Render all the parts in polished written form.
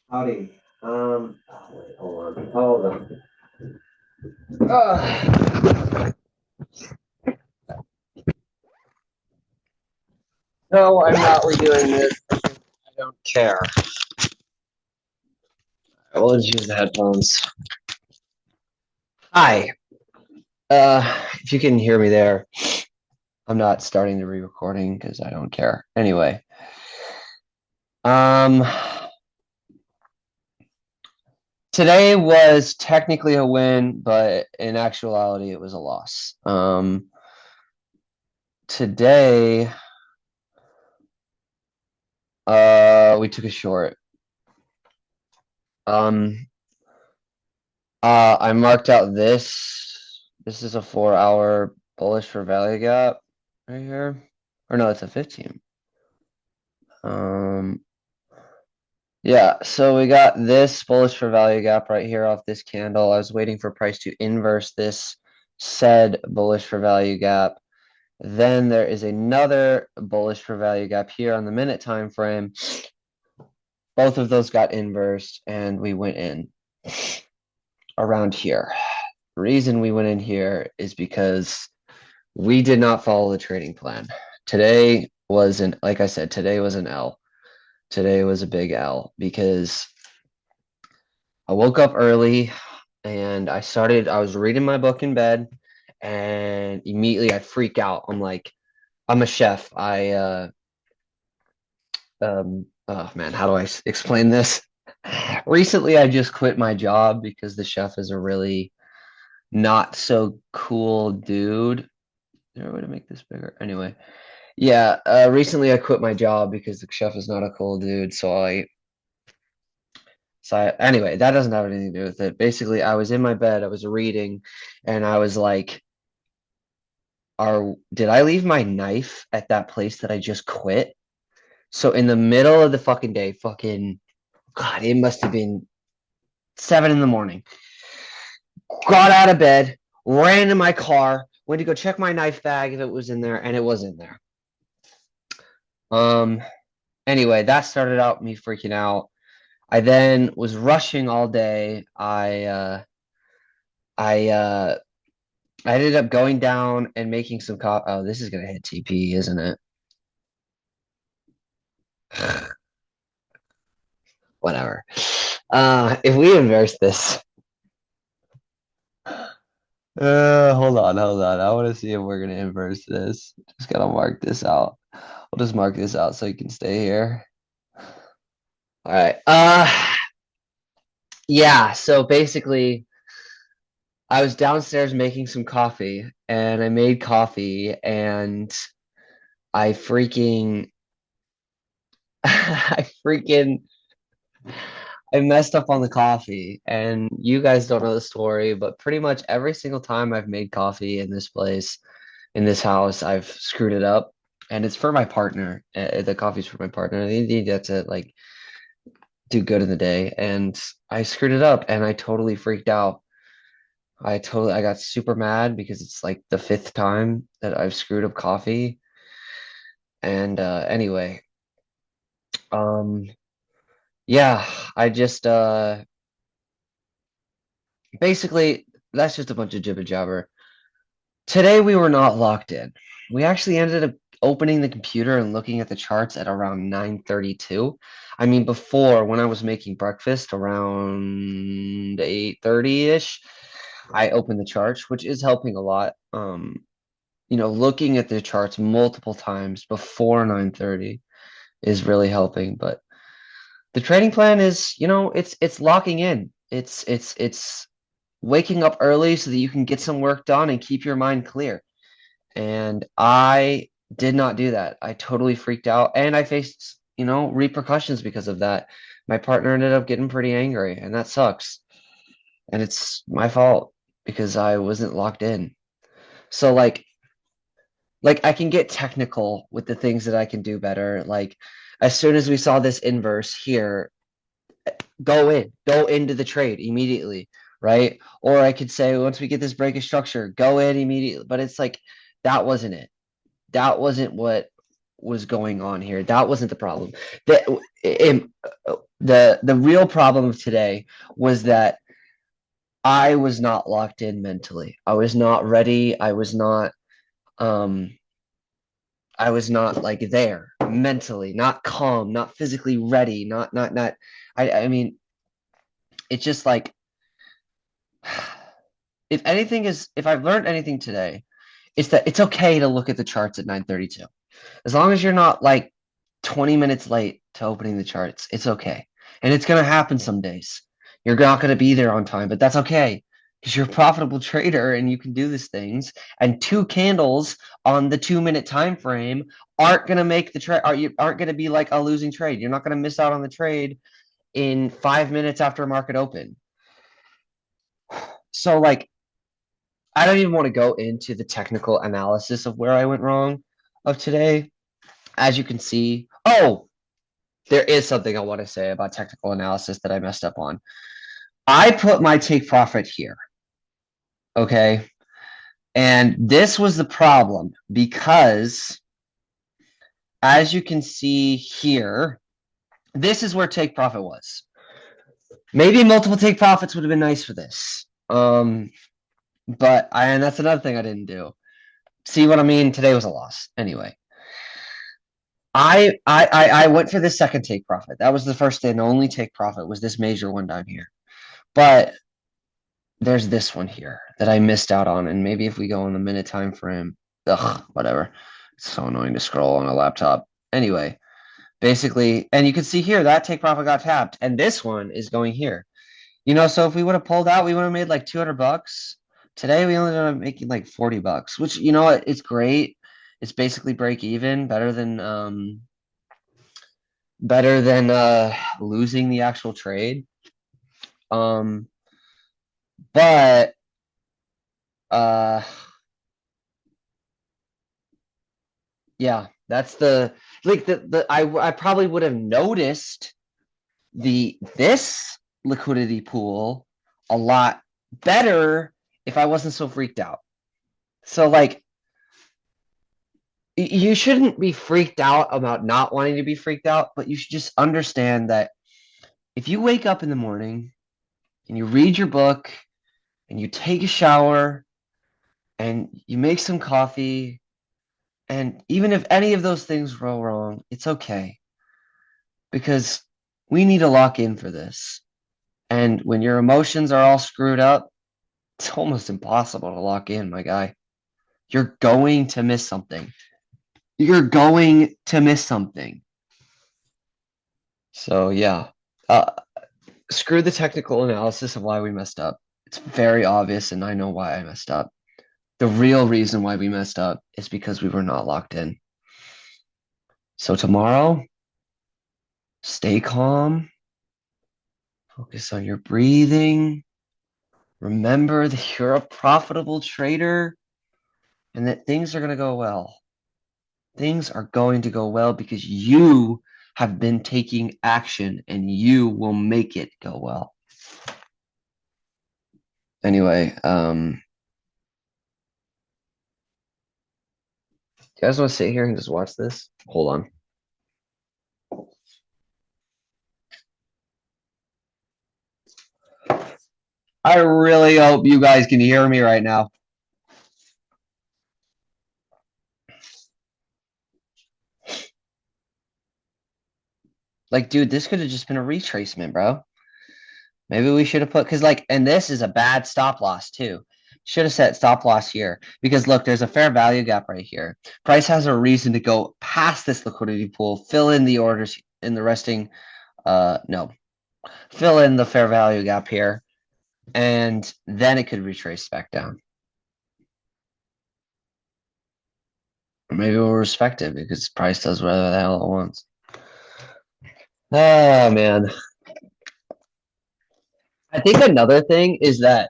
Howdy. Wait, hold on. Uh, no, I'm not redoing this. I don't care. I will just use the headphones. Hi. If you can hear me there, I'm not starting the re-recording because I don't care. Anyway, um, today was technically a win, but in actuality, it was a loss. Today, we took a short. Um, I marked out this. This is a 4 hour bullish for value gap right here. Or no, it's a 15. Um, yeah, so we got this bullish for value gap right here off this candle. I was waiting for price to inverse this said bullish for value gap. Then there is another bullish for value gap here on the minute time frame. Both of those got inversed and we went in around here. The reason we went in here is because we did not follow the trading plan. Today was like I said, today was an L. Today was a big L because I woke up early and I was reading my book in bed and immediately I freak out. I'm like, I'm a chef. Oh man, how do I explain this? Recently, I just quit my job because the chef is a really not so cool dude. Is there a way to make this bigger? Anyway, yeah, recently I quit my job because the chef is not a cool dude. Anyway, that doesn't have anything to do with it. Basically, I was in my bed, I was reading, and I was like, did I leave my knife at that place that I just quit? So in the middle of the fucking day, fucking God, it must have been 7 in the morning. Got out of bed, ran to my car, went to go check my knife bag if it was in there, and it was in there. Um, anyway, that started out me freaking out. I then was rushing all day. I I ended up going down and making some coffee. Oh, this is gonna hit TP, isn't it? Whatever. If we inverse this, hold on. I want to see if we're gonna inverse this. Just gotta mark this out. We'll just mark this out so you can stay here. All right. Yeah. So basically, I was downstairs making some coffee, and I made coffee, and I freaking, I freaking I messed up on the coffee, and you guys don't know the story, but pretty much every single time I've made coffee in this place, in this house, I've screwed it up, and it's for my partner. The coffee's for my partner. They need to like do good in the day, and I screwed it up, and I totally freaked out. I got super mad because it's like the fifth time that I've screwed up coffee, and anyway, um, yeah, I just basically that's just a bunch of jibber jabber. Today we were not locked in. We actually ended up opening the computer and looking at the charts at around 9:32. I mean, before when I was making breakfast around 8:30-ish, I opened the charts, which is helping a lot. Looking at the charts multiple times before 9:30 is really helping, but the trading plan is, it's locking in. It's waking up early so that you can get some work done and keep your mind clear. And I did not do that. I totally freaked out and I faced, repercussions because of that. My partner ended up getting pretty angry and that sucks. And it's my fault because I wasn't locked in. So like I can get technical with the things that I can do better. Like as soon as we saw this inverse here, go into the trade immediately, right? Or I could say once we get this break of structure, go in immediately. But it's like that wasn't it. That wasn't what was going on here. That wasn't the problem. The real problem of today was that I was not locked in mentally. I was not ready. Um I was not like there mentally, not calm, not physically ready, not I mean, it's just like if I've learned anything today, it's that it's okay to look at the charts at 9:32. As long as you're not like 20 minutes late to opening the charts, it's okay. And it's going to happen some days. You're not going to be there on time, but that's okay because you're a profitable trader and you can do these things. And two candles on the 2 minute time frame aren't going to make the trade, aren't going to be like a losing trade. You're not going to miss out on the trade in 5 minutes after market open. So, like, I don't even want to go into the technical analysis of where I went wrong of today. As you can see, there is something I want to say about technical analysis that I messed up on. I put my take profit here. Okay. And this was the problem because as you can see here, this is where take profit was. Maybe multiple take profits would have been nice for this. And that's another thing I didn't do. See what I mean? Today was a loss. Anyway. I went for the second take profit. That was the first and only take profit was this major one down here. But there's this one here that I missed out on. And maybe if we go on the minute time frame, whatever. It's so annoying to scroll on a laptop. Anyway, basically, and you can see here that take profit got tapped. And this one is going here. So if we would have pulled out, we would have made like $200. Today we only ended up making like $40, which it's great. It's basically break even, better than losing the actual trade. But yeah, that's I probably would have noticed this liquidity pool a lot better if I wasn't so freaked out. So like you shouldn't be freaked out about not wanting to be freaked out, but you should just understand that if you wake up in the morning and you read your book and you take a shower and you make some coffee, and even if any of those things go wrong, it's okay because we need to lock in for this. And when your emotions are all screwed up, it's almost impossible to lock in, my guy. You're going to miss something. You're going to miss something. So yeah, screw the technical analysis of why we messed up. It's very obvious, and I know why I messed up. The real reason why we messed up is because we were not locked in. So tomorrow, stay calm. Focus on your breathing. Remember that you're a profitable trader and that things are going to go well. Things are going to go well because you have been taking action and you will make it go well. Anyway, you guys want to sit here and just watch this? Hold on. I really hope you guys can hear me right now. Like, dude, this could have just been a retracement, bro. Maybe we should have put, because and this is a bad stop loss too. Should have set stop loss here because look, there's a fair value gap right here. Price has a reason to go past this liquidity pool, fill in the orders in the resting, no, fill in the fair value gap here, and then it could retrace back down. Or maybe we'll respect it because price does whatever the hell it wants. Oh man. I think another thing is that,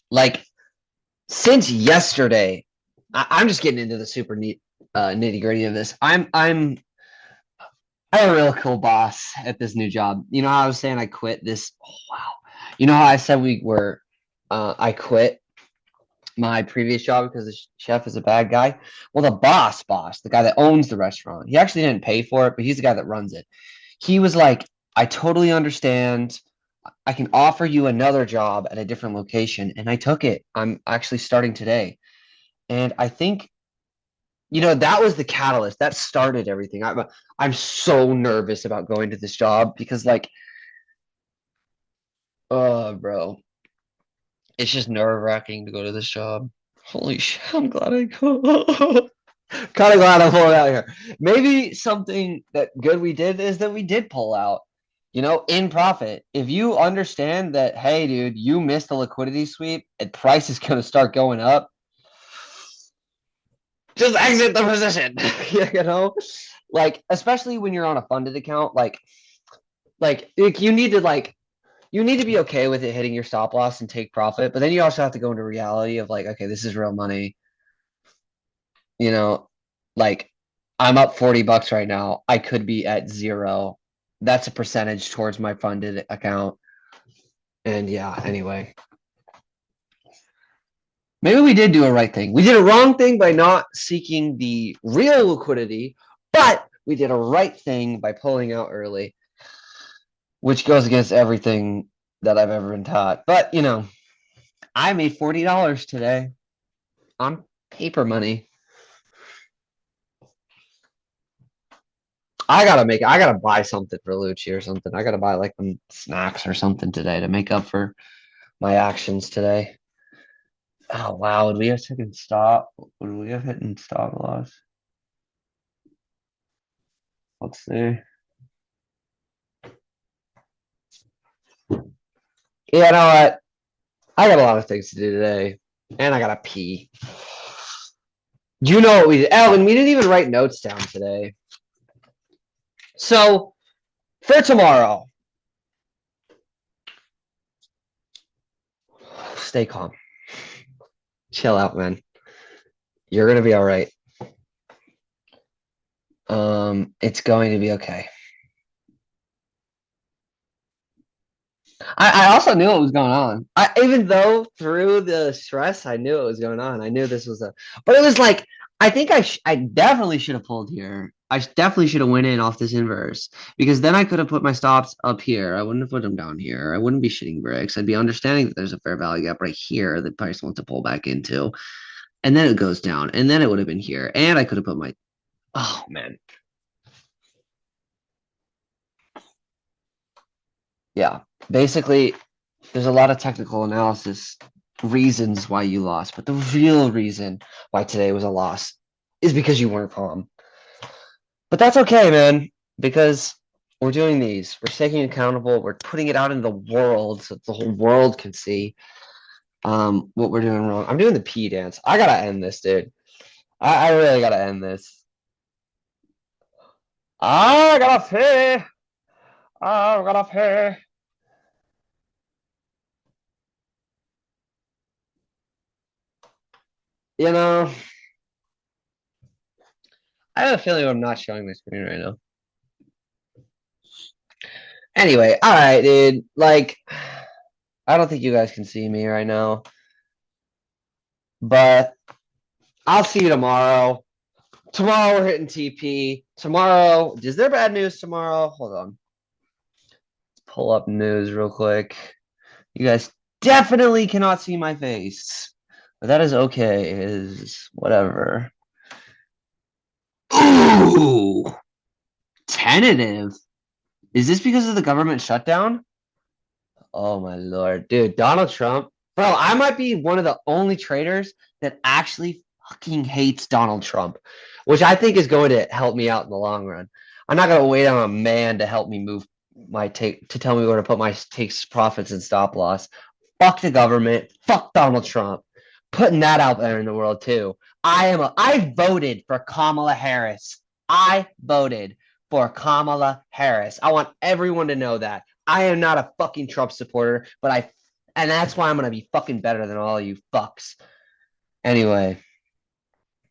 like, since yesterday, I'm just getting into the super nitty gritty of this. I'm a real cool boss at this new job. You know how I was saying I quit this? Oh, wow. You know how I said I quit my previous job because the chef is a bad guy. Well, the boss, the guy that owns the restaurant, he actually didn't pay for it, but he's the guy that runs it. He was like, I totally understand. I can offer you another job at a different location. And I took it. I'm actually starting today. And I think, that was the catalyst that started everything. I'm so nervous about going to this job because, like, oh, bro, it's just nerve-wracking to go to this job. Holy shit, I'm glad I go. Kind of glad I pulled out here. Maybe something that good we did is that we did pull out, in profit. If you understand that, hey, dude, you missed the liquidity sweep and price is going to start going up, just exit the position. Like, especially when you're on a funded account, like you need to be okay with it hitting your stop loss and take profit, but then you also have to go into reality of like, okay, this is real money. You know, like I'm up $40 right now. I could be at zero. That's a percentage towards my funded account. And yeah, anyway. Maybe we did do a right thing. We did a wrong thing by not seeking the real liquidity, but we did a right thing by pulling out early, which goes against everything that I've ever been taught. But I made $40 today on paper money. I gotta buy something for Lucci or something. I gotta buy like some snacks or something today to make up for my actions today. Oh wow, would we have taken stop? Would we have hit stop loss? Let's see. Yeah, you know what? I got a lot of things to do today, and I gotta pee. Do you know what we did? Alvin, we didn't even write notes down today. So for tomorrow, stay calm. Chill out, man. You're gonna be all right. It's going to be okay. I also knew what was going on. Even though through the stress, I knew what was going on. I knew this was but it was like, I think I definitely should have pulled here. I definitely should have went in off this inverse because then I could have put my stops up here. I wouldn't have put them down here. I wouldn't be shitting bricks. I'd be understanding that there's a fair value gap right here that price wants to pull back into, and then it goes down, and then it would have been here, and I could have put my, oh man, yeah. Basically, there's a lot of technical analysis reasons why you lost, but the real reason why today was a loss is because you weren't calm. But that's okay, man, because we're doing these. We're taking accountable. We're putting it out in the world so the whole world can see what we're doing wrong. I'm doing the P dance. I gotta end this, dude. I really gotta end this. I gotta pay. I gotta pay. You know, I have a feeling I'm not showing my screen right now. Anyway, all right, dude. Like, I don't think you guys can see me right now, but I'll see you tomorrow. Tomorrow we're hitting TP. Tomorrow, is there bad news tomorrow? Hold on. Let's pull up news real quick. You guys definitely cannot see my face, but that is okay. Is whatever. Ooh, tentative. Is this because of the government shutdown? Oh my lord, dude, Donald Trump. Bro, I might be one of the only traders that actually fucking hates Donald Trump, which I think is going to help me out in the long run. I'm not going to wait on a man to help me move my take to tell me where to put my takes, profits, and stop loss. Fuck the government. Fuck Donald Trump. Putting that out there in the world too. I voted for Kamala Harris. I voted for Kamala Harris. I want everyone to know that. I am not a fucking Trump supporter, and that's why I'm gonna be fucking better than all you fucks. Anyway,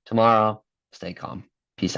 tomorrow, stay calm.